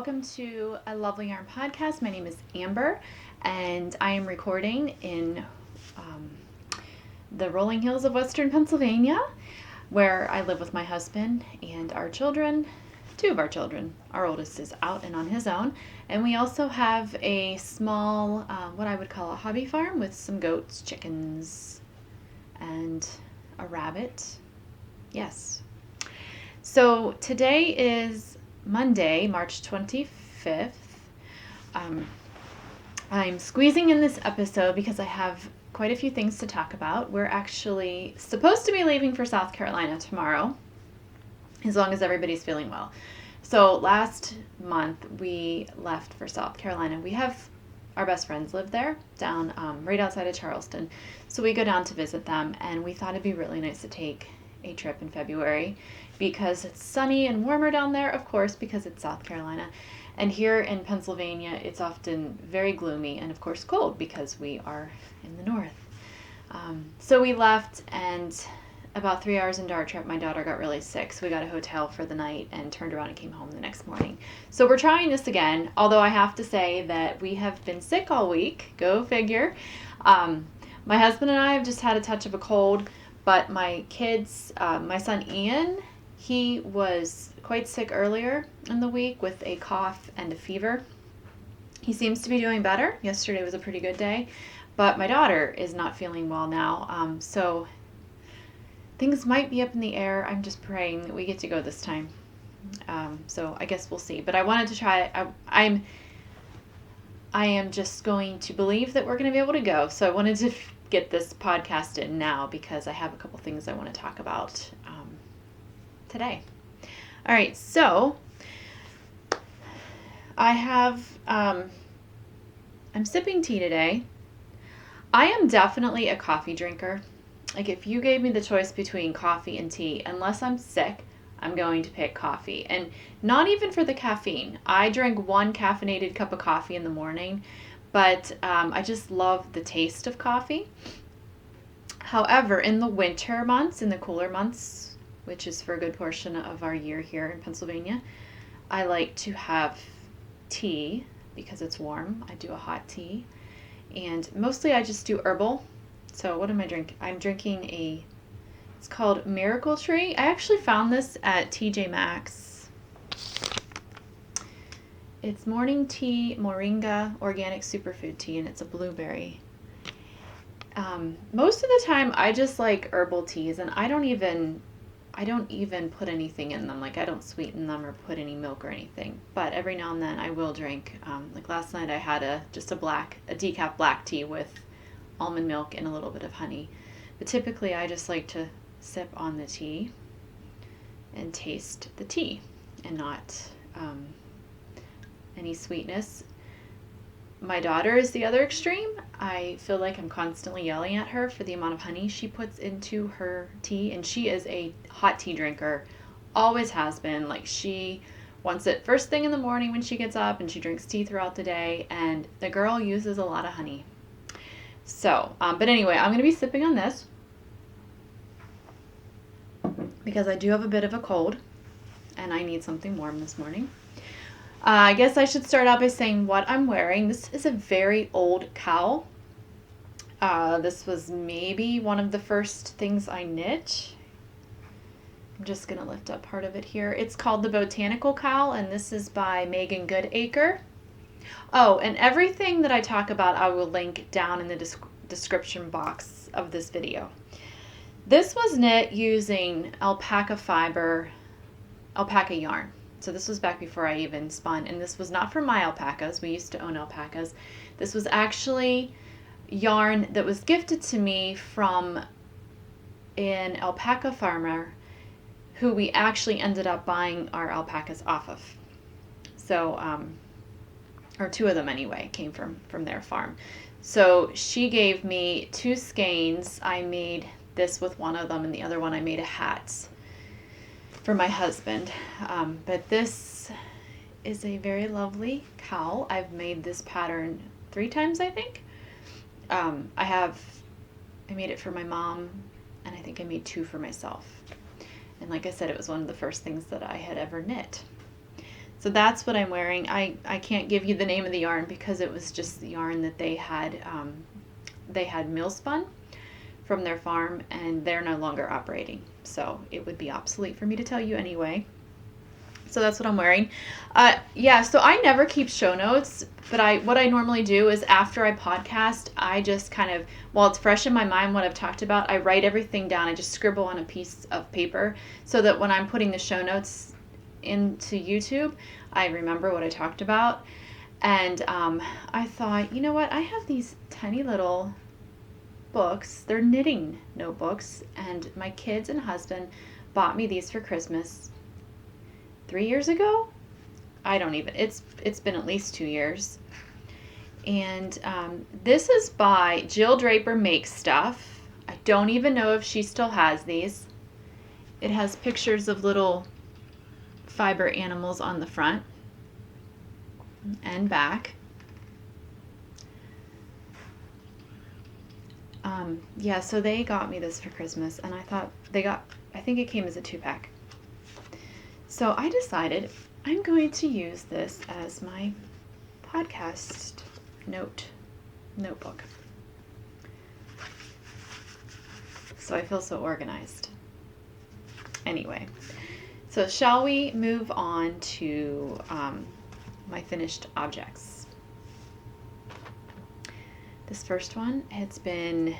welcome to a Lovely Yarn podcast. My name is Amber, and I am recording in the rolling hills of Western Pennsylvania, where I live with my husband and our children. Two of our children. Our oldest is out and on his own, and we also have a small, what I would call a hobby farm with some goats, chickens, and a rabbit. Yes. So today is Monday, March 25th. I'm squeezing in this episode because I have quite a few things to talk about. We're actually supposed to be leaving for South Carolina tomorrow, as long as everybody's feeling well. So last month we left for South Carolina. We have our best friends live there, down right outside of Charleston. So we go down to visit them, and we thought it'd be really nice to take a trip in February because it's sunny and warmer down there, of course, because it's South Carolina. And here in Pennsylvania, it's often very gloomy and, of course, cold because we are in the north. So we left, and about 3 hours into our trip, my daughter got really sick. So we got a hotel for the night and turned around and came home the next morning. So we're trying this again, although I have to say that we have been sick all week. Go figure. My husband and I have just had a touch of a cold. But my kids, my son Ian, he was quite sick earlier in the week with a cough and a fever. He seems to be doing better. Yesterday was a pretty good day. But my daughter is not feeling well now. So things might be up in the air. I'm just praying that we get to go this time. So I guess we'll see. But I wanted to try. I am just going to believe that we're going to be able to go. So I wanted to get this podcast in now because I have a couple things I want to talk about today. All right, so I have, I'm sipping tea today. I am definitely a coffee drinker. Like if you gave me the choice between coffee and tea, unless I'm sick, I'm going to pick coffee. And not even for the caffeine. I drink one caffeinated cup of coffee in the morning, but I just love the taste of coffee. However, in the winter months, in the cooler months, which is for a good portion of our year here in Pennsylvania, I like to have tea because it's warm. I do a hot tea. And mostly I just do herbal. So what am I drinking? I'm drinking it's called Miracle Tree. I actually found this at TJ Maxx. It's morning tea, moringa, organic superfood tea, and it's a blueberry. Most of the time I just like herbal teas, and I don't even put anything in them. Like I don't sweeten them or put any milk or anything. But every now and then I will drink. Like last night I had just a decaf black tea with almond milk and a little bit of honey. But typically I just like to sip on the tea and taste the tea and not any sweetness. My daughter is the other extreme. I feel like I'm constantly yelling at her for the amount of honey she puts into her tea, and she is a hot tea drinker, always has been. Like she wants it first thing in the morning when she gets up, and she drinks tea throughout the day, and the girl uses a lot of honey. So, but anyway, I'm going to be sipping on this because I do have a bit of a cold, and I need something warm this morning. I guess I should start out by saying what I'm wearing. This is a very old cowl. This was maybe one of the first things I knit. I'm just going to lift up part of it here. It's called the Botanical Cowl, and this is by Megan Goodacre. Oh, and everything that I talk about I will link down in the description box of this video. This was knit using alpaca yarn. So this was back before I even spun, and this was not from my alpacas. We used to own alpacas. This was actually yarn that was gifted to me from an alpaca farmer who we actually ended up buying our alpacas off of. So, or two of them anyway, came from their farm. So she gave me 2 skeins. I made this with one of them, and the other one I made a hat for my husband. But this is a very lovely cowl. I've made this pattern 3 times, I think. I made it for my mom, and I think I made 2 for myself. And like I said, it was one of the first things that I had ever knit. So that's what I'm wearing. I can't give you the name of the yarn because it was just the yarn that they had mill spun from their farm, and they're no longer operating. So it would be obsolete for me to tell you anyway. So that's what I'm wearing. Yeah, so I never keep show notes, but what I normally do is after I podcast, I just kind of, while it's fresh in my mind what I've talked about, I write everything down. I just scribble on a piece of paper so that when I'm putting the show notes into YouTube, I remember what I talked about. And I thought, you know what? I have these tiny little books. They're knitting notebooks, and my kids and husband bought me these for Christmas 3 years ago. I don't even, it's been at least 2 years. And this is by Jill Draper Makes Stuff. I don't even know if she still has these. It has pictures of little fiber animals on the front and back. Yeah, so they got me this for Christmas, and I thought I think it came as a 2-pack. So I decided I'm going to use this as my podcast notebook. So I feel so organized. Anyway, so shall we move on to my finished objects? This first one, it's been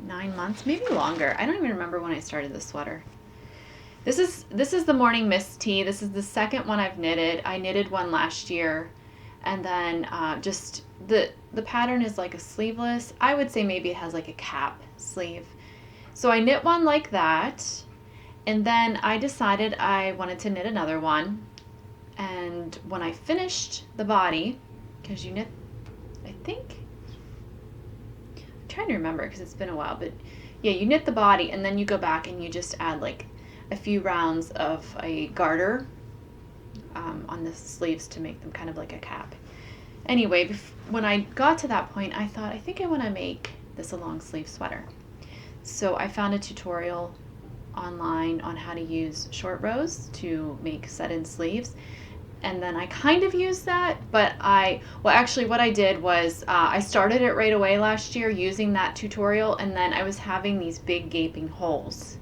9 months, maybe longer. I don't even remember when I started this sweater. This is the Morning Mist tee. This is the second one I've knitted. I knitted one last year, and then just the pattern is like a sleeveless. I would say maybe it has like a cap sleeve. So I knit one like that, and then I decided I wanted to knit another one. And when I finished the body, because you knit, I think, I'm trying to remember because it's been a while, but yeah, you knit the body and then you go back and you just add like a few rounds of a garter on the sleeves to make them kind of like a cap. Anyway, when I got to that point, I thought, I think I want to make this a long sleeve sweater. So I found a tutorial online on how to use short rows to make set-in sleeves. And then I kind of used that, but actually what I did was I started it right away last year using that tutorial, and then I was having these big gaping holes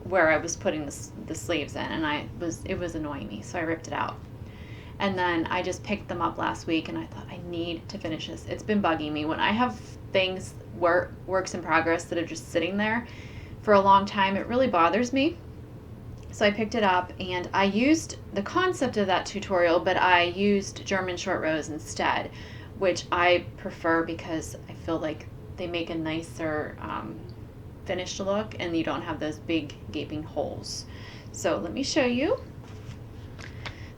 where I was putting the sleeves in, and it was annoying me, so I ripped it out. And then I just picked them up last week, and I thought, I need to finish this. It's been bugging me. When I have things, works in progress that are just sitting there for a long time, it really bothers me. So I picked it up, and I used the concept of that tutorial, but I used German short rows instead, which I prefer because I feel like they make a nicer finished look, and you don't have those big gaping holes. So let me show you.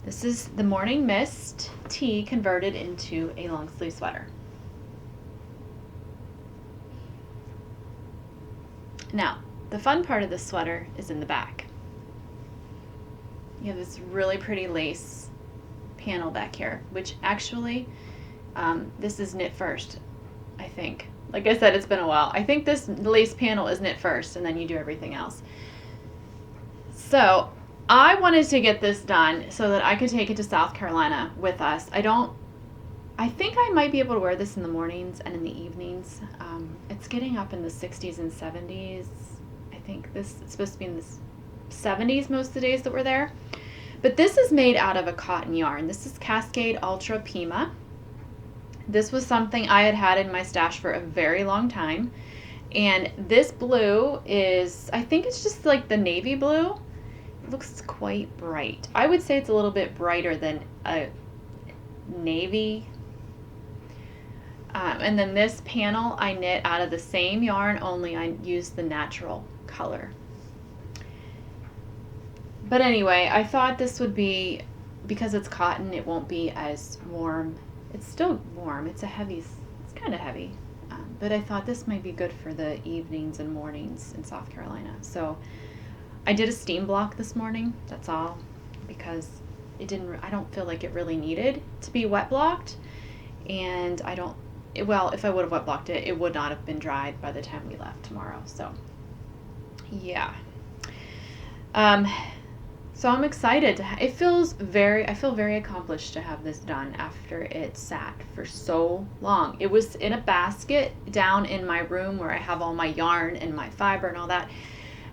This is the Morning Mist tee converted into a long sleeve sweater. Now, the fun part of the sweater is in the back. You have this really pretty lace panel back here, which actually, this is knit first, I think. Like I said, it's been a while. I think this lace panel is knit first, and then you do everything else. So I wanted to get this done so that I could take it to South Carolina with us. I think I might be able to wear this in the mornings and in the evenings. It's getting up in the 60s and 70s. I think it's supposed to be in the 70s most of the days that we're there. But this is made out of a cotton yarn. This is Cascade Ultra Pima. This was something I had in my stash for a very long time. And this blue is, I think it's just like the navy blue. It looks quite bright. I would say it's a little bit brighter than a navy. And then this panel I knit out of the same yarn, only I used the natural color. But anyway, I thought this would be, because it's cotton, it won't be as warm. It's still warm. It's kind of heavy. But I thought this might be good for the evenings and mornings in South Carolina. So I did a steam block this morning. That's all, because I don't feel like it really needed to be wet blocked. And if I would have wet blocked it, it would not have been dried by the time we left tomorrow. So yeah. So I'm excited to I feel very accomplished to have this done after it sat for so long. It was in a basket down in my room where I have all my yarn and my fiber and all that.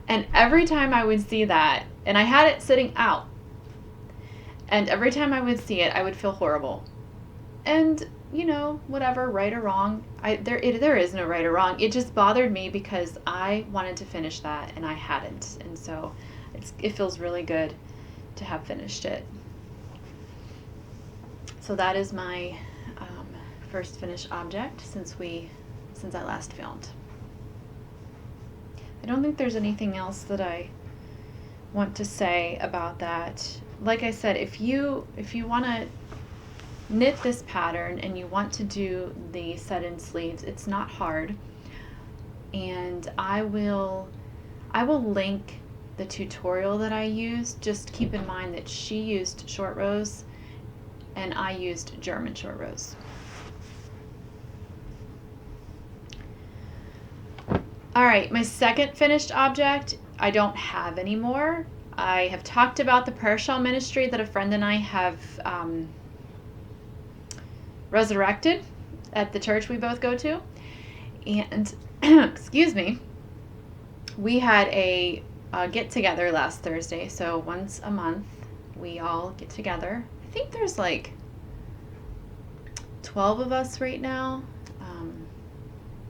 And every time I would see that, and I had it sitting out, and every time I would see it, I would feel horrible. And, you know, whatever, right or wrong, there is no right or wrong. It just bothered me because I wanted to finish that and I hadn't. And so it feels really good to have finished it. So that is my first finished object since I last filmed. I don't think there's anything else that I want to say about that. Like I said, if you want to knit this pattern and you want to do the set-in sleeves, it's not hard. And I will link the tutorial that I used. Just keep in mind that she used short rows and I used German short rows. All right, my second finished object I don't have anymore. I have talked about the prayer shawl ministry that a friend and I have resurrected at the church we both go to. And excuse me, we had a get together last Thursday. So once a month we all get together. I think there's like 12 of us right now.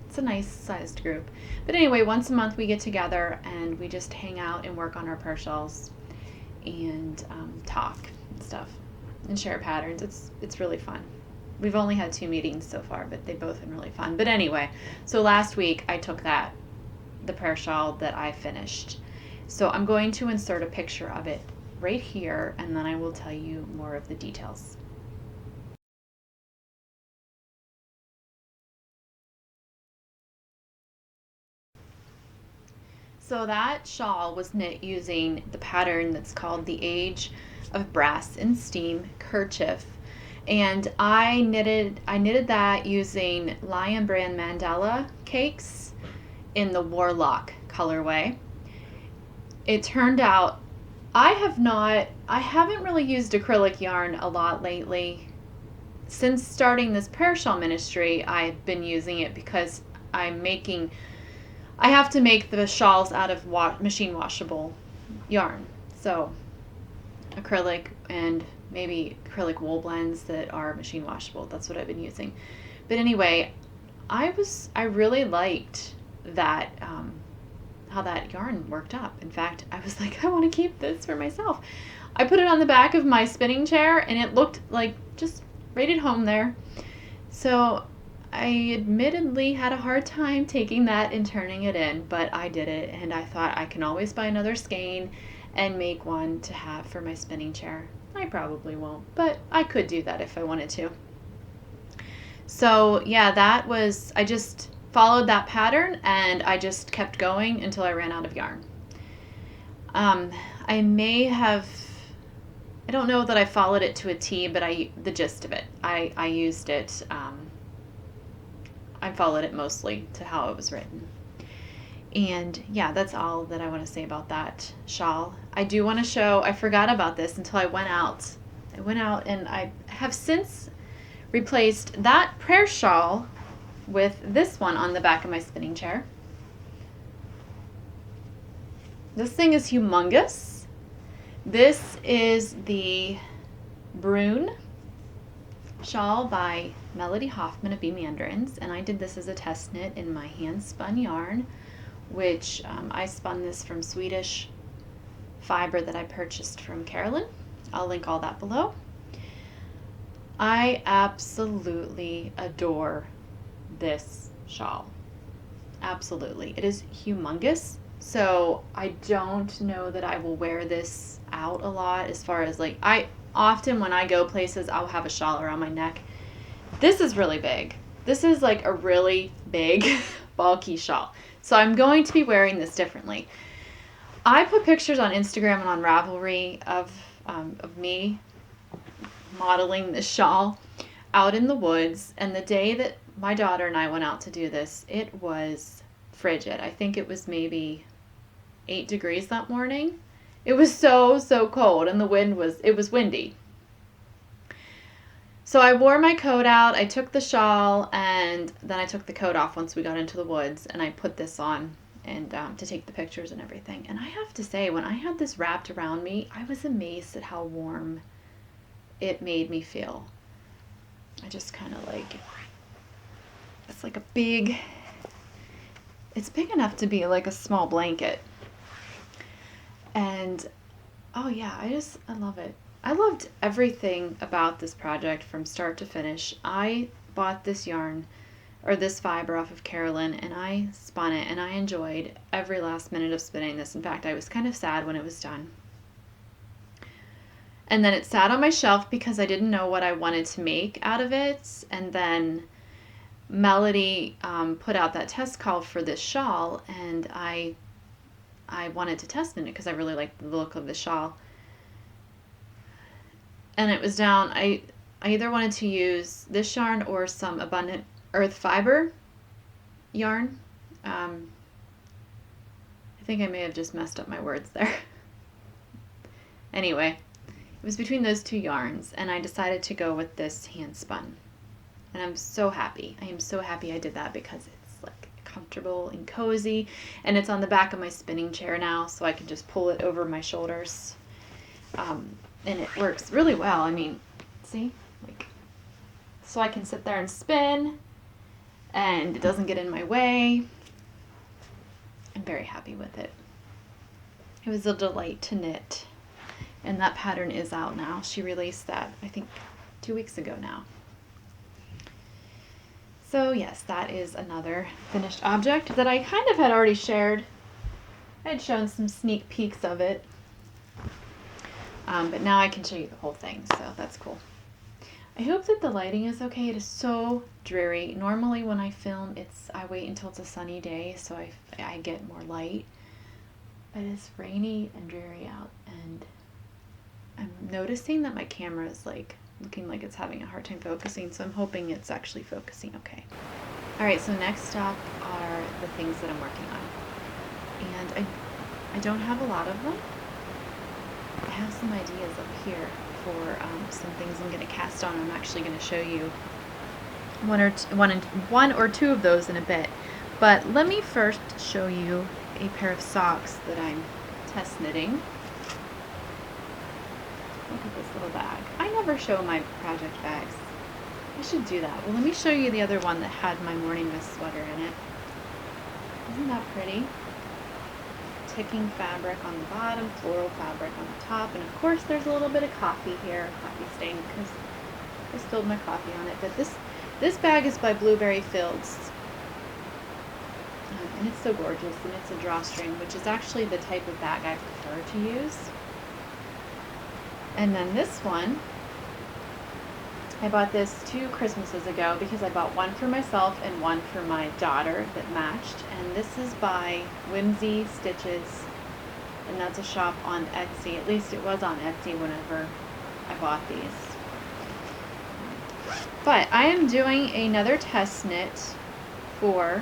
It's a nice sized group. But anyway, once a month we get together and we just hang out and work on our prayer shawls and talk and stuff and share patterns. It's really fun. We've only had 2 meetings so far, but they've both been really fun. But anyway, so last week I took the prayer shawl that I finished. So I'm going to insert a picture of it right here, and then I will tell you more of the details. So that shawl was knit using the pattern that's called the Age of Brass and Steam kerchief. And I knitted that using Lion Brand Mandala cakes in the Warlock colorway. It turned out I haven't really used acrylic yarn a lot lately. Since starting this prayer shawl ministry, I've been using it because I have to make the shawls out of machine washable yarn. So acrylic and maybe acrylic wool blends that are machine washable. That's what I've been using. But anyway, I really liked that, how that yarn worked up. In fact, I was like, I want to keep this for myself. I put it on the back of my spinning chair and it looked like just right at home there. So I admittedly had a hard time taking that and turning it in, but I did it, and I thought I can always buy another skein and make one to have for my spinning chair. I probably won't, but I could do that if I wanted to. So yeah, I just followed that pattern and I just kept going until I ran out of yarn. I don't know that I followed it to a T, but the gist of it, I used it, I followed it mostly to how it was written. And yeah, that's all that I want to say about that shawl. I do want to show, I forgot about this until I went out. And I have since replaced that prayer shawl with this one on the back of my spinning chair. This thing is humongous. This is the Brune shawl by Melody Hoffman of Bee Mandarins, and I did this as a test knit in my Handspun yarn, which I spun this from Swedish Fibre that I purchased from Carolyn. I'll link all that below. I absolutely adore this shawl. Absolutely. It is humongous. So I don't know that I will wear this out a lot, as far as like, often when I go places, I'll have a shawl around my neck. This is really big. This is like a really big, bulky shawl. So I'm going to be wearing this differently. I put pictures on Instagram and on Ravelry of me modeling this shawl out in the woods. And the day that my daughter and I went out to do this, it was frigid. I think it was maybe 8 degrees that morning. It was so, so cold, and it was windy. So I wore my coat out, I took the shawl, and then I took the coat off once we got into the woods, and I put this on and to take the pictures and everything. And I have to say, when I had this wrapped around me, I was amazed at how warm it made me feel. I just kind of like, it's like it's big enough to be like a small blanket. And oh yeah, I love it. I loved everything about this project from start to finish. I bought this yarn, or this fiber, off of Carolyn, and I spun it, and I enjoyed every last minute of spinning this. In fact, I was kind of sad when it was done. And then it sat on my shelf because I didn't know what I wanted to make out of it. And then Melody put out that test call for this shawl, and I wanted to test in it because I really liked the look of the shawl. And it was down, I either wanted to use this yarn or some Abundant Earth Fiber yarn. I think I may have just messed up my words there. Anyway, it was between those two yarns, and I decided to go with this Handspun. And I'm so happy. I am so happy I did that because it's like comfortable and cozy, and it's on the back of my spinning chair now, so I can just pull it over my shoulders. And it works really well. I mean, see, like, so I can sit there and spin, and it doesn't get in my way. I'm very happy with it. It was a delight to knit, and that pattern is out now. She released that, I think, 2 weeks ago now. So yes, that is another finished object that I kind of had already shared. I had shown some sneak peeks of it. But now I can show you the whole thing, so that's cool. I hope that the lighting is okay. It is so dreary. Normally when I film, I wait until it's a sunny day so I get more light. But it's rainy and dreary out, and I'm noticing that my camera is like looking like it's having a hard time focusing, so I'm hoping it's actually focusing okay. Alright, so next up are the things that I'm working on. And I don't have a lot of them. I have some ideas up here for some things I'm going to cast on. I'm actually going to show you one or two of those in a bit. But let me first show you a pair of socks that I'm test knitting. Look at this little bag. I never show my project bags. I should do that. Well, let me show you the other one that had my morning mist sweater in it. Isn't that pretty? Ticking fabric on the bottom, floral fabric on the top, and of course there's a little bit of coffee here, coffee stain, because I spilled my coffee on it. But this bag is by Blueberry Fields, and it's so gorgeous, and it's a drawstring, which is actually the type of bag I prefer to use. And then this one, I bought this 2 Christmases ago because I bought one for myself and one for my daughter that matched. And this is by Whimsy Stitches, and that's a shop on Etsy. At least it was on Etsy whenever I bought these. But I am doing another test knit for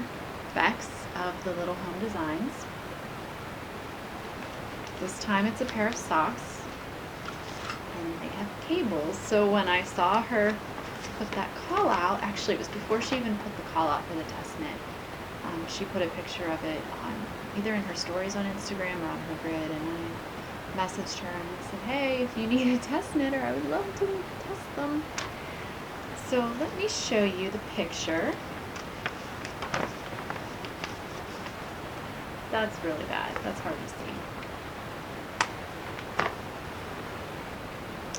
Bex of the Little Home Designs. This time it's a pair of socks. And they have cables, so when I saw her put that call out, actually it was before she even put the call out for the test knit, she put a picture of it on either in her stories on Instagram or on her grid, and I messaged her and I said, hey, if you need a test knitter, I would love to test them. So let me show you the picture. That's really bad. That's hard to see.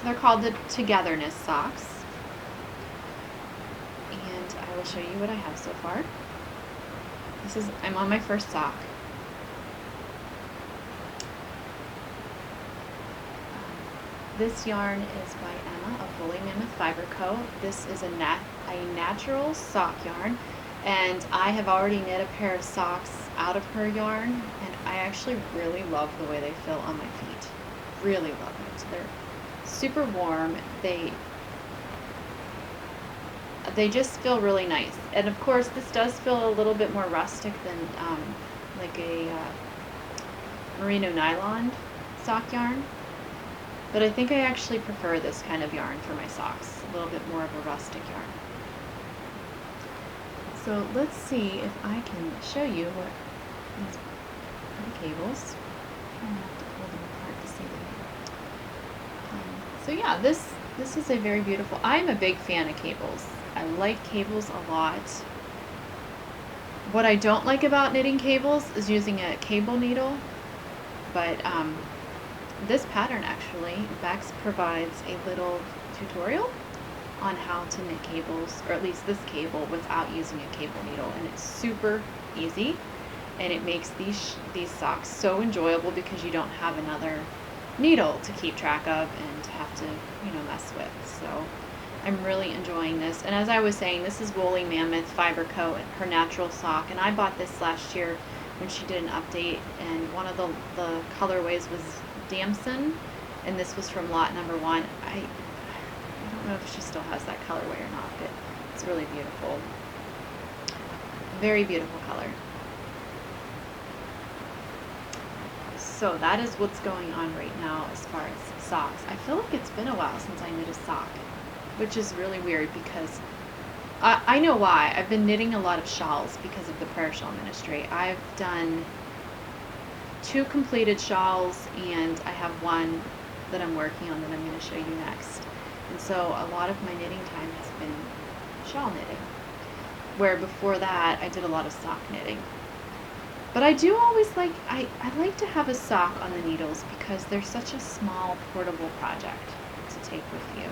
They're called the Togetherness socks. And I will show you what I have so far. I'm on my first sock. This yarn is by Emma of Woolly Mammoth Fibre Co. This is a natural sock yarn, and I have already knit a pair of socks out of her yarn, and I actually really love the way they feel on my feet. Really love it. They're super warm. They just feel really nice, and of course this does feel a little bit more rustic than like a merino nylon sock yarn, but I think I actually prefer this kind of yarn for my socks, a little bit more of a rustic yarn. So let's see if I can show you what these pretty cables. I'm gonna have to pull them apart to see them. So yeah, this is a very beautiful. I'm a big fan of cables. I like cables a lot. What I don't like about knitting cables is using a cable needle, but this pattern actually, Bex provides a little tutorial on how to knit cables, or at least this cable, without using a cable needle, and it's super easy, and it makes these socks so enjoyable because you don't have another needle to keep track of and to have to, you know, mess with. So I'm really enjoying this. And as I was saying, this is Woolly Mammoth Fibre Coat, her natural sock, and I bought this last year when she did an update, and one of the colorways was Damson, and this was from lot number 1. I don't know if she still has that colorway or not, but it's really beautiful. Very beautiful color. So that is what's going on right now as far as socks. I feel like it's been a while since I knit a sock, which is really weird because I know why. I've been knitting a lot of shawls because of the prayer shawl ministry. I've done 2 completed shawls, and I have one that I'm working on that I'm going to show you next. And so a lot of my knitting time has been shawl knitting, where before that I did a lot of sock knitting. But I do always like, I like to have a sock on the needles because they're such a small portable project to take with you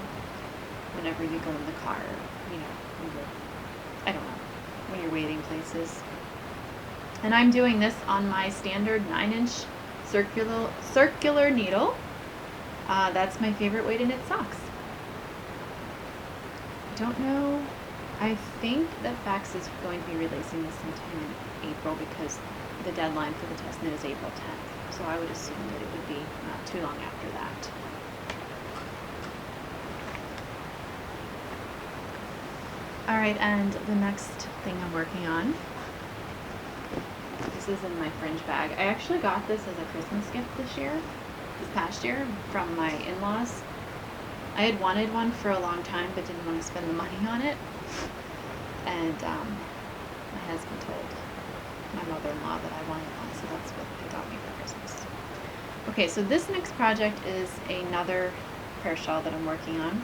whenever you go in the car, you know, when you're, I don't know, when you're waiting places. And I'm doing this on my standard 9-inch circular needle. That's my favorite way to knit socks. I don't know. I think that Bex is going to be releasing this sometime in April because the deadline for the test knit is April 10th. So I would assume that it would be not too long after that. Alright, and the next thing I'm working on, this is in my Fringe bag. I actually got this as a Christmas gift this past year, from my in-laws. I had wanted one for a long time but didn't want to spend the money on it. And my husband told my mother-in-law that I wanted one, so that's what they got me for Christmas. Okay, so this next project is another prayer shawl that I'm working on.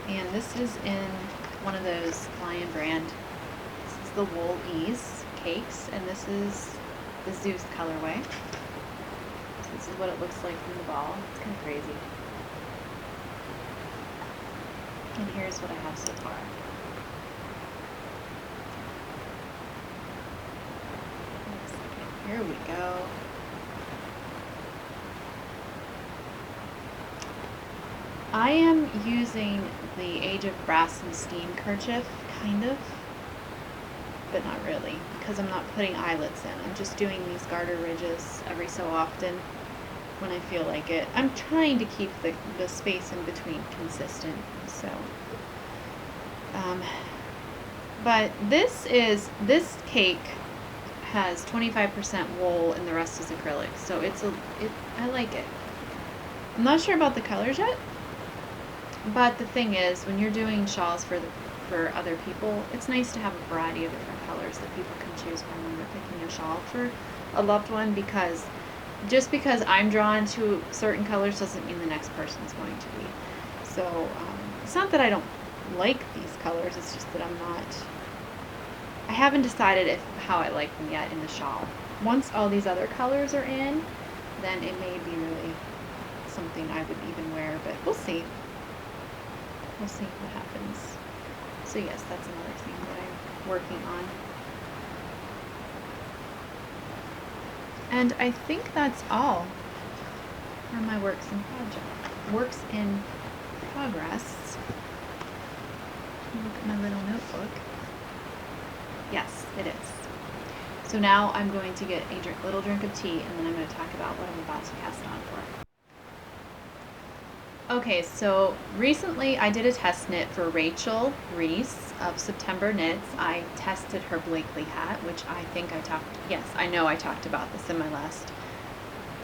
And this is in one of those Lion brand. This is the Wool Ease cakes, and this is the Zeus colorway. So this is what it looks like from the ball. It's kind of crazy. And here's what I have so far. Here we go. I am using the Age of Brass and Steam kerchief, kind of, but not really, because I'm not putting eyelets in. I'm just doing these garter ridges every so often when I feel like it. I'm trying to keep the space in between consistent, so. But this cake has 25% wool and the rest is acrylic, so I like it. I'm not sure about the colors yet, but the thing is, when you're doing shawls for other people, it's nice to have a variety of different colors that people can choose from when they're picking a shawl for a loved one, because just because I'm drawn to certain colors doesn't mean the next person's going to be. So it's not that I don't like these colors, it's just that I haven't decided how I like them yet in the shawl. Once all these other colors are in, then it may be really something I would even wear, but we'll see. We'll see what happens. So yes, that's another thing that I'm working on. And I think that's all for my works in progress. Look at my little notebook. Yes, it is. So now I'm going to get a little drink of tea, and then I'm going to talk about what I'm about to cast on for. Okay, so recently I did a test knit for Rachel Reese of September Knits. I tested her Blakely hat, which I know I talked about this in my last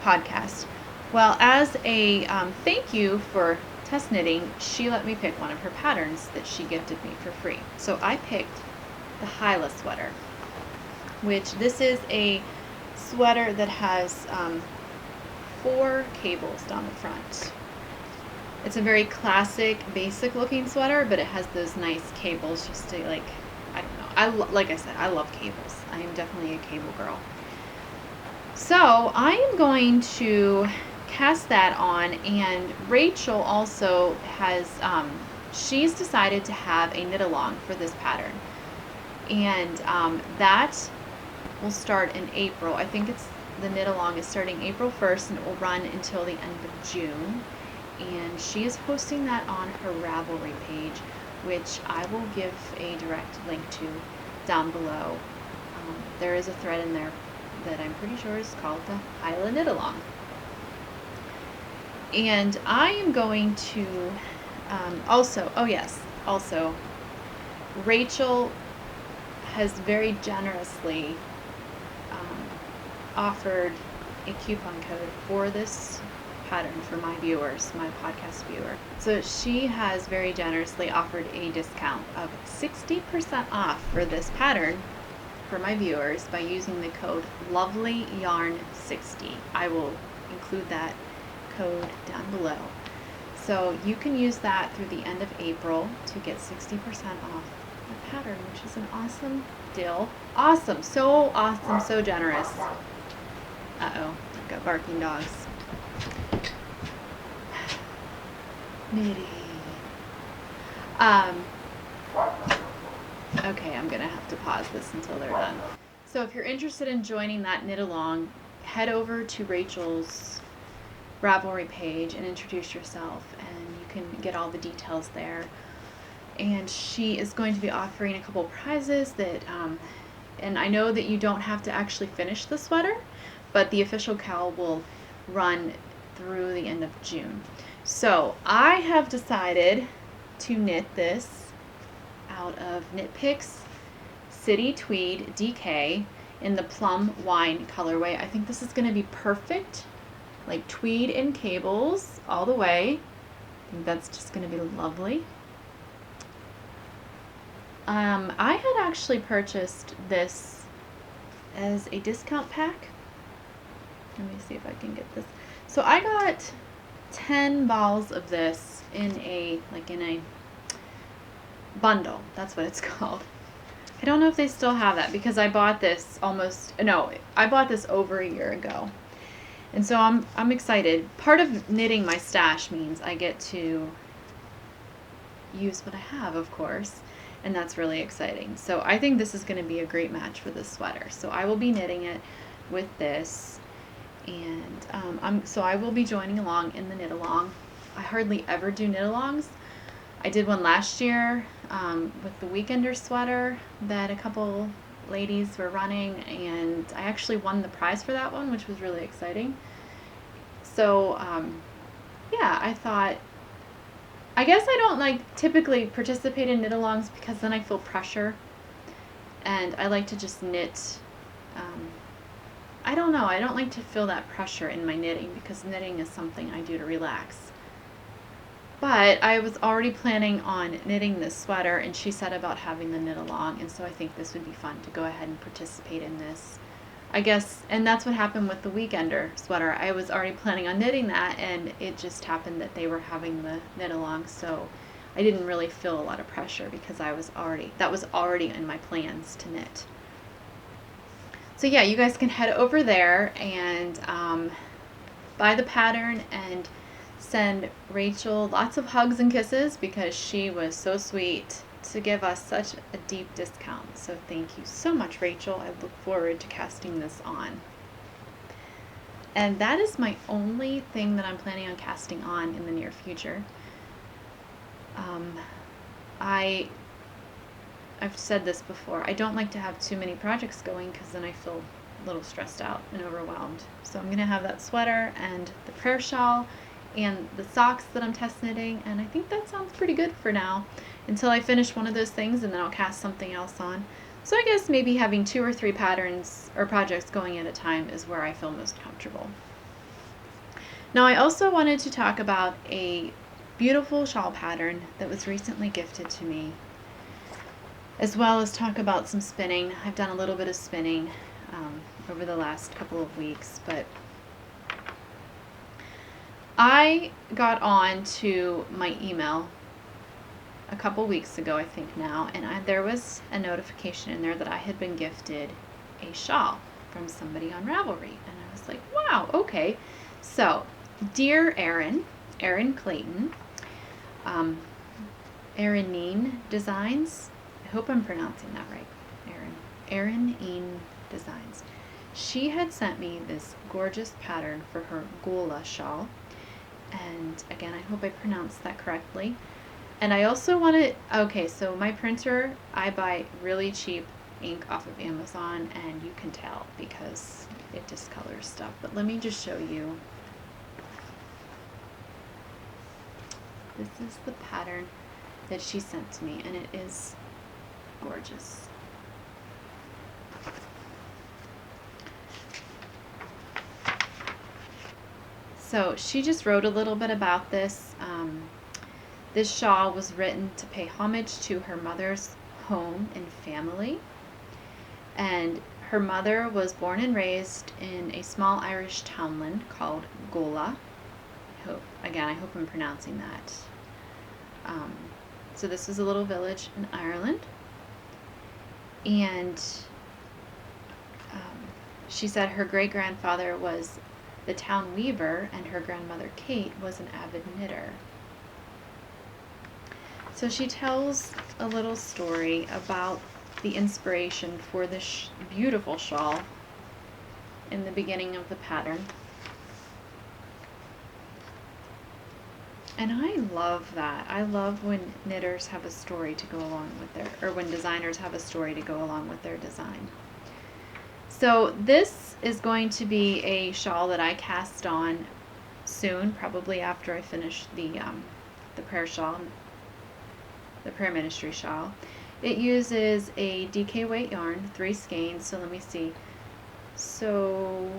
podcast. Well, as a thank you for test knitting, she let me pick one of her patterns that she gifted me for free. So I picked the Hyla sweater, which this is a sweater that has 4 cables down the front. It's a very classic, basic looking sweater, but it has those nice cables just to, like, I don't know. Like I said, I love cables. I am definitely a cable girl. So I am going to cast that on, and Rachel also has, she's decided to have a knit along for this pattern. And that will start in April. I think the knit along is starting April 1st and it will run until the end of June. And she is posting that on her Ravelry page, which I will give a direct link to down below. There is a thread in there that I'm pretty sure is called the Hyla Knit Along. And I am going to also, Rachel has very generously offered a coupon code for this pattern for my viewers, my podcast viewer. So she has very generously offered a discount of 60% off for this pattern for my viewers by using the code LOVELYYARN60. I will include that code down below. So you can use that through the end of April to get 60% off the pattern, which is an awesome deal. Awesome, so generous. Uh-oh, I've got barking dogs. Knitting. Okay, I'm gonna have to pause this until they're done. So if you're interested in joining that knit along, head over to Rachel's Ravelry page and introduce yourself, and you can get all the details there. And she is going to be offering a couple prizes that, and I know that you don't have to actually finish the sweater, but the official KAL will run through the end of June. So I have decided to knit this out of Knit Picks City Tweed DK in the Plum Wine colorway. I think this is going to be perfect, like tweed and cables all the way. I think that's just going to be lovely. I had actually purchased this as a discount pack. Let me see if I can get this. So I got 10 balls of this in a bundle. That's what it's called. I don't know if they still have that because I bought this I bought this over a year ago. And so I'm excited. Part of knitting my stash means I get to use what I have, of course, and that's really exciting. So I think this is going to be a great match for this sweater. So I will be knitting it with this, and so I will be joining along in the knit along. I hardly ever do knit alongs. I did one last year with the Weekender sweater that a couple ladies were running, and I actually won the prize for that one, which was really exciting. So yeah, I guess I don't typically participate in knit alongs because then I feel pressure, and I like to just knit. I don't know, I don't like to feel that pressure in my knitting because knitting is something I do to relax. But I was already planning on knitting this sweater, and she said about having the knit along, and so I think this would be fun to go ahead and participate in this. I guess, and that's what happened with the Weekender sweater. I was already planning on knitting that, and it just happened that they were having the knit along, so I didn't really feel a lot of pressure because that was already in my plans to knit. So yeah, you guys can head over there and buy the pattern and send Rachel lots of hugs and kisses because she was so sweet to give us such a deep discount. So thank you so much, Rachel. I look forward to casting this on. And that is my only thing that I'm planning on casting on in the near future. I've said this before, I don't like to have too many projects going because then I feel a little stressed out and overwhelmed. So I'm going to have that sweater and the prayer shawl and the socks that I'm test knitting, and I think that sounds pretty good for now until I finish one of those things, and then I'll cast something else on. So I guess maybe having 2 or 3 patterns or projects going at a time is where I feel most comfortable. Now I also wanted to talk about a beautiful shawl pattern that was recently gifted to me, as well as talk about some spinning. I've done a little bit of spinning over the last couple of weeks, but I got on to my email a couple weeks ago, I think now, and there was a notification in there that I had been gifted a shawl from somebody on Ravelry, and I was like, wow, okay. So, dear Erin Clayton, Erinine Designs, I hope I'm pronouncing that right, Erinine Designs. She had sent me this gorgeous pattern for her Gula shawl, and again, I hope I pronounced that correctly. And I also wanted, okay, so my printer, I buy really cheap ink off of Amazon, and you can tell because it discolors stuff. But let me just show you. This is the pattern that she sent to me, and it is gorgeous. So she just wrote a little bit about this. This shawl was written to pay homage to her mother's home and family. And her mother was born and raised in a small Irish townland called Gula. I hope I'm pronouncing that. So this is a little village in Ireland. And she said her great-grandfather was the town weaver, and her grandmother Kate was an avid knitter. So she tells a little story about the inspiration for this beautiful shawl in the beginning of the pattern. And I love that. I love when knitters have a story to go along with their, or when designers have a story to go along with their design. So this is going to be a shawl that I cast on soon, probably after I finish the prayer shawl, the prayer ministry shawl. It uses a DK weight yarn, 3 skeins. So let me see. So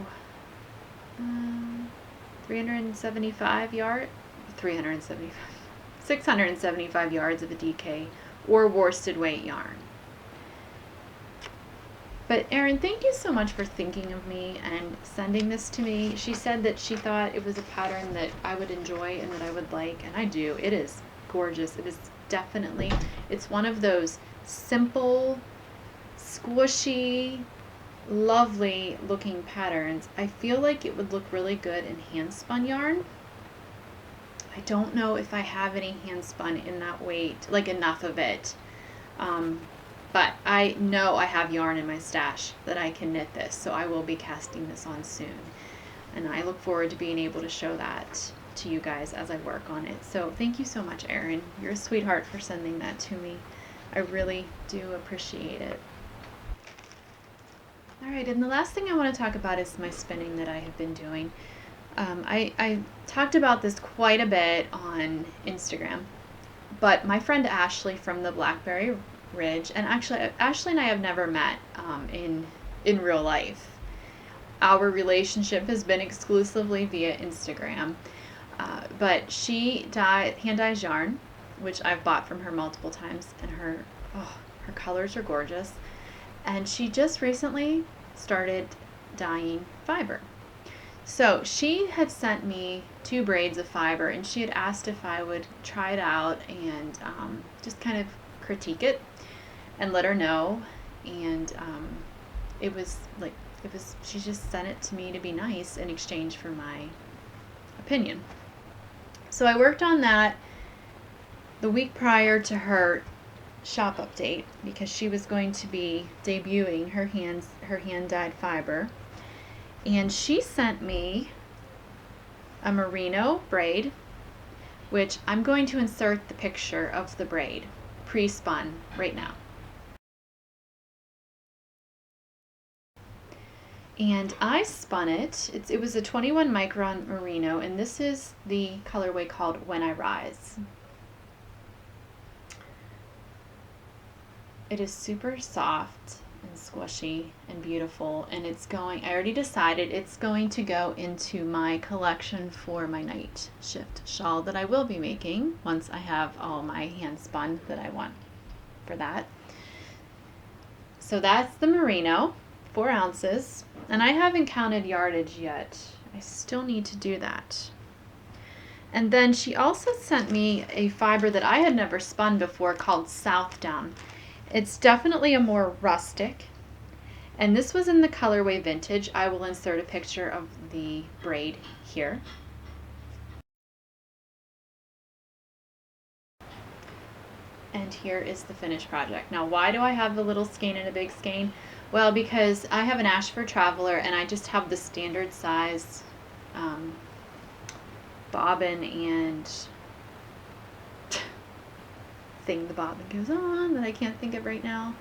675 yards of a DK or worsted weight yarn. But Erin, thank you so much for thinking of me and sending this to me. She said that she thought it was a pattern that I would enjoy and that I would like, and I do. It is gorgeous. It is definitely, it's one of those simple, squishy, lovely looking patterns. I feel like it would look really good in handspun yarn. I don't know if I have any handspun in that weight, like enough of it. But I know I have yarn in my stash that I can knit this, so I will be casting this on soon. And I look forward to being able to show that to you guys as I work on it. So thank you so much, Erin. You're a sweetheart for sending that to me. I really do appreciate it. All right, and the last thing I want to talk about is my spinning that I have been doing. I talked about this quite a bit on Instagram, but my friend Ashley from the Blackberry Ridge, and actually Ashley and I have never met in real life. Our relationship has been exclusively via Instagram, but she hand dyes yarn, which I've bought from her multiple times, and her colors are gorgeous. And she just recently started dyeing Fibre. So she had sent me 2 braids of Fibre, and she had asked if I would try it out and just kind of critique it and let her know. And she just sent it to me to be nice in exchange for my opinion. So I worked on that the week prior to her shop update, because she was going to be debuting her hand dyed Fibre, and she sent me a merino braid, which I'm going to insert the picture of the braid pre-spun right now. And I spun it. It was a 21 micron merino, and this is the colorway called When I Rise. It is super soft and squishy and beautiful, and it's going, I already decided it's going to go into my collection for my night shift shawl that I will be making once I have all my hand spun that I want for that. So that's the merino, 4 ounces, and I haven't counted yardage yet. I still need to do that. And then she also sent me a fiber that I had never spun before called Southdown. It's definitely a more rustic, and this was in the colorway vintage. I will insert a picture of the braid here. And here is the finished project. Now, why do I have the little skein and a big skein? Well, because I have an Ashford Traveler and I just have the standard size bobbin and thing the bobbin goes on that I can't think of right now.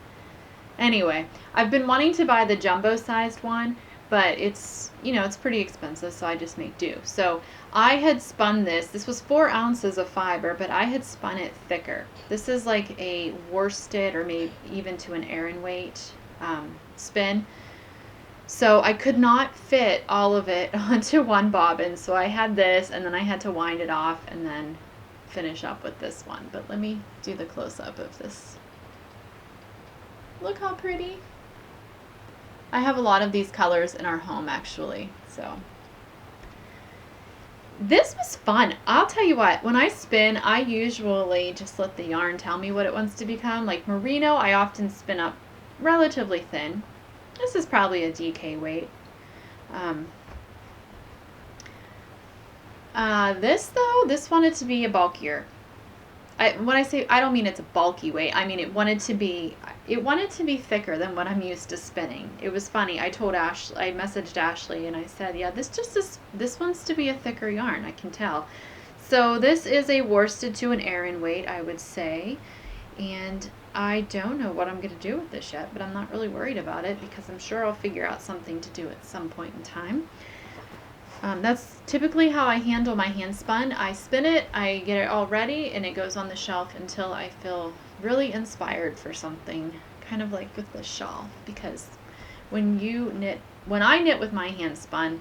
Anyway, I've been wanting to buy the jumbo sized one, but it's, you know, it's pretty expensive, so I just make do. So I had spun this. This was 4 ounces of fiber, but I had spun it thicker. This is like a worsted or maybe even to an Aran weight spin. So I could not fit all of it onto one bobbin, so I had this, and then I had to wind it off and then finish up with this one. But let me do the close-up of this. Look how pretty. I have a lot of these colors in our home, actually, so. This was fun. I'll tell you what, when I spin, I usually just let the yarn tell me what it wants to become. Like merino, I often spin up relatively thin. This is probably a DK weight. This though, this wanted to be a bulkier. When I say, I don't mean it's a bulky weight. I mean it wanted to be thicker than what I'm used to spinning. It was funny. I messaged Ashley and I said, yeah, this wants to be a thicker yarn. I can tell. So this is a worsted to an Aran weight, I would say, and I don't know what I'm going to do with this yet, but I'm not really worried about it because I'm sure I'll figure out something to do at some point in time. That's typically how I handle my hand spun. I spin it, I get it all ready, and it goes on the shelf until I feel really inspired for something, kind of like with this shawl, because when I knit with my hand spun,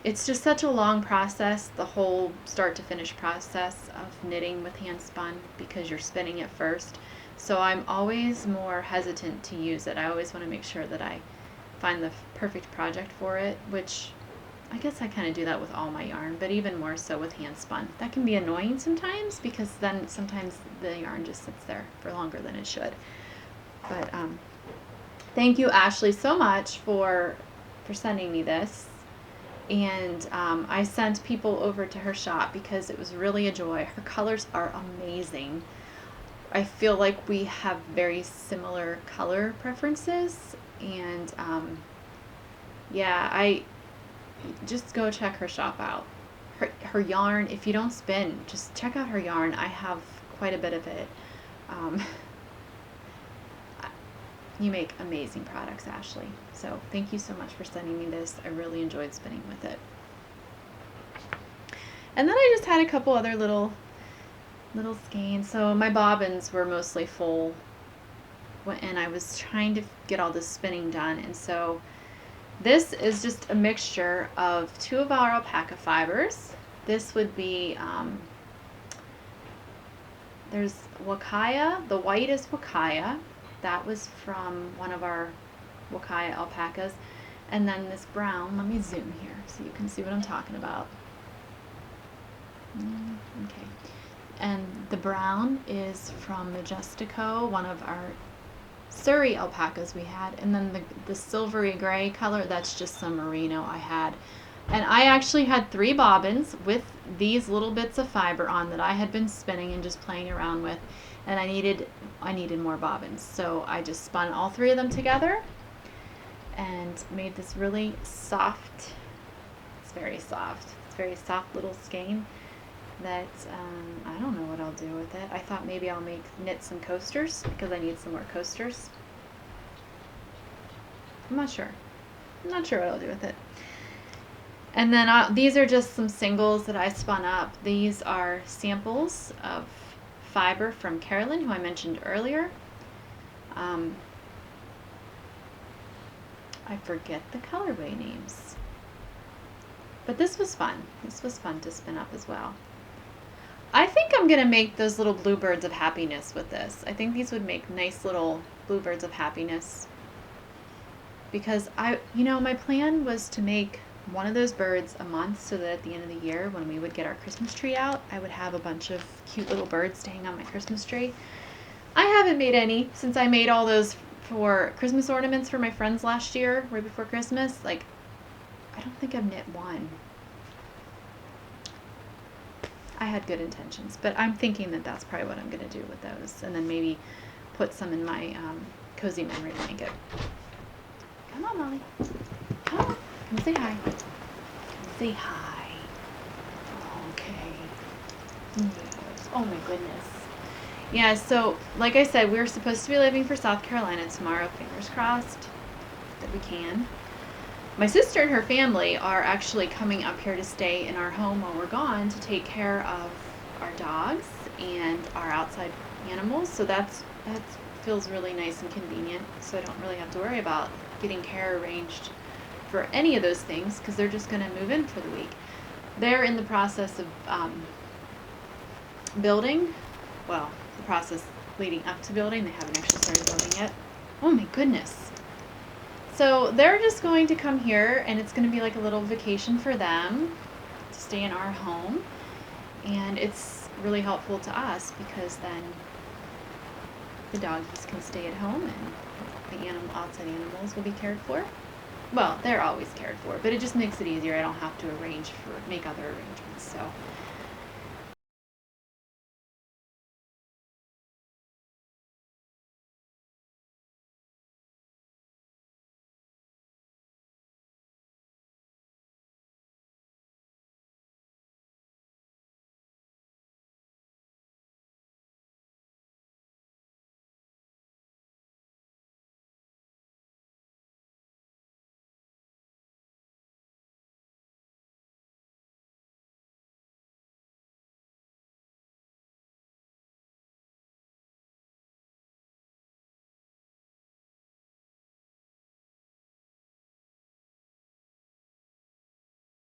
it's just such a long process, the whole start to finish process of knitting with hand spun, because you're spinning it first. So I'm always more hesitant to use it. I always want to make sure that I find the perfect project for it, which I guess I kind of do that with all my yarn, but even more so with hand spun. That can be annoying sometimes because then sometimes the yarn just sits there for longer than it should. But thank you, Ashley, so much for sending me this. And I sent people over to her shop because it was really a joy. Her colors are amazing. I feel like we have very similar color preferences, and yeah, just go check her shop out. Her yarn, if you don't spin, just check out her yarn. I have quite a bit of it. You make amazing products, Ashley. So thank you so much for sending me this. I really enjoyed spinning with it. And then I just had a couple other little skeins. So my bobbins were mostly full, and I was trying to get all this spinning done. And so this is just a mixture of 2 of our alpaca fibers. This would be, there's Wakaya. The white is Wakaya. That was from one of our Wakaya alpacas. And then this brown, let me zoom here so you can see what I'm talking about. Okay. And the brown is from Majestico, one of our Surrey alpacas we had. And then the silvery gray color, that's just some merino I had. And I actually had 3 bobbins with these little bits of fiber on that I had been spinning and just playing around with. And I needed more bobbins. So I just spun all 3 of them together and made this really soft, it's very soft little skein that I don't know what I'll do with it. I thought maybe I'll knit some coasters because I need some more coasters. I'm not sure what I'll do with it. And then these are just some singles that I spun up. These are samples of fiber from Carolyn, who I mentioned earlier. I forget the colorway names. But this was fun. This was fun to spin up as well. I think I'm going to make those little bluebirds of happiness with this. I think these would make nice little bluebirds of happiness. Because my plan was to make one of those birds a month so that at the end of the year when we would get our Christmas tree out, I would have a bunch of cute little birds to hang on my Christmas tree. I haven't made any since I made all those for Christmas ornaments for my friends last year, right before Christmas. Like, I don't think I've knit one. I had good intentions, but I'm thinking that that's probably what I'm going to do with those. And then maybe put some in my cozy memory blanket. Come on, Molly. Come on. Come say hi. Come say hi. Okay. Yes. Oh my goodness. Yeah, so like I said, we're supposed to be leaving for South Carolina tomorrow. Fingers crossed that we can. My sister and her family are actually coming up here to stay in our home while we're gone to take care of our dogs and our outside animals. So that feels really nice and convenient. So I don't really have to worry about getting care arranged for any of those things because they're just going to move in for the week. They're in the process of building. Well, the process leading up to building. They haven't actually started building yet. Oh my goodness. So they're just going to come here and it's going to be like a little vacation for them to stay in our home. And it's really helpful to us because then the dogs can stay at home and the outside animals will be cared for. Well, they're always cared for, but it just makes it easier. I don't have to make other arrangements. So